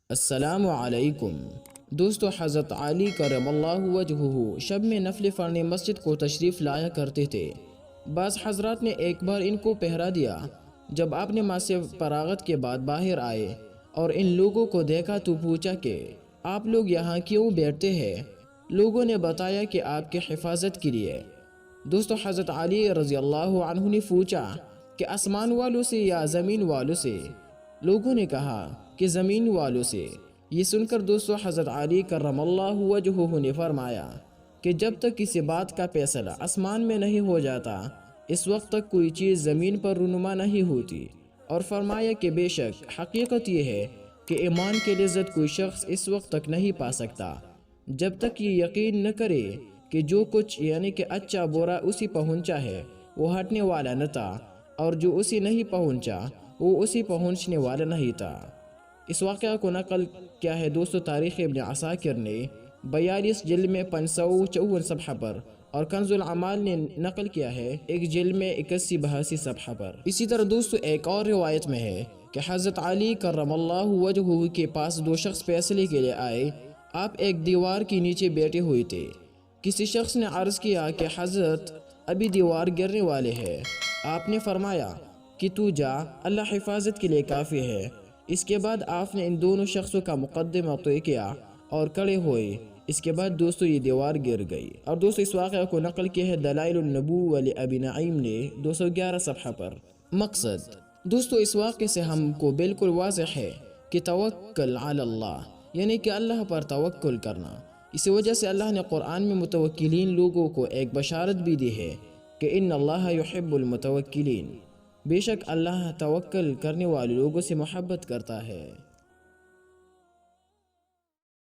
السلام علیکم دوستو، حضرت علی کرم اللہ وجہہ شب میں نفل پڑھنے مسجد کو تشریف لایا کرتے تھے۔ بعض حضرات نے ایک بار ان کو پہرا دیا۔ جب آپ نے ماں سے فراغت کے بعد باہر آئے اور ان لوگوں کو دیکھا تو پوچھا کہ آپ لوگ یہاں کیوں بیٹھتے ہیں؟ لوگوں نے بتایا کہ آپ کی حفاظت کے لیے۔ دوستو، حضرت علی رضی اللہ عنہ نے پوچھا کہ آسمان والوں سے یا زمین والوں سے؟ لوگوں نے کہا کہ زمین والوں سے۔ یہ سن کر دوستو، حضرت علی کرم اللہ وجہہ نے فرمایا کہ جب تک کسی بات کا فیصلہ آسمان میں نہیں ہو جاتا، اس وقت تک کوئی چیز زمین پر رونما نہیں ہوتی، اور فرمایا کہ بے شک حقیقت یہ ہے کہ ایمان کی لذت کوئی شخص اس وقت تک نہیں پا سکتا جب تک یہ یقین نہ کرے کہ جو کچھ یعنی کہ اچھا برا اسی پہنچا ہے وہ ہٹنے والا نہ تھا، اور جو اسی نہیں پہنچا وہ اسی پہنچنے والا نہیں تھا۔ اس واقعہ کو نقل کیا ہے دوستو تاریخ ابن عساکر نے 42 جلد میں 554 صفحہ پر، اور کنز العمال نے نقل کیا ہے ایک جلد میں 81-82 صفحہ پر۔ اسی طرح دوستو ایک اور روایت میں ہے کہ حضرت علی کرم اللہ وجہہ کے پاس دو شخص فیصلے کے لیے آئے۔ آپ ایک دیوار کے نیچے بیٹھے ہوئے تھے۔ کسی شخص نے عرض کیا کہ حضرت ابھی دیوار گرنے والے ہے۔ آپ نے فرمایا کہ تو جا، اللہ حفاظت کے لیے کافی ہے۔ اس کے بعد آپ نے ان دونوں شخصوں کا مقدمہ طے کیا اور کھڑے ہوئے۔ اس کے بعد دوستو یہ دیوار گر گئی۔ اور دوستو اس واقعہ کو نقل کیا ہے دلائل النبوہ ابی نعیم نے 211 صفحہ پر۔ مقصد دوستو اس واقعے سے ہم کو بالکل واضح ہے کہ توکل علی اللہ یعنی کہ اللہ پر توکل کرنا۔ اسی وجہ سے اللہ نے قرآن میں متوکلین لوگوں کو ایک بشارت بھی دی ہے کہ ان اللہ یحب المتوکلین، بے شک اللہ توکل کرنے والے لوگوں سے محبت کرتا ہے۔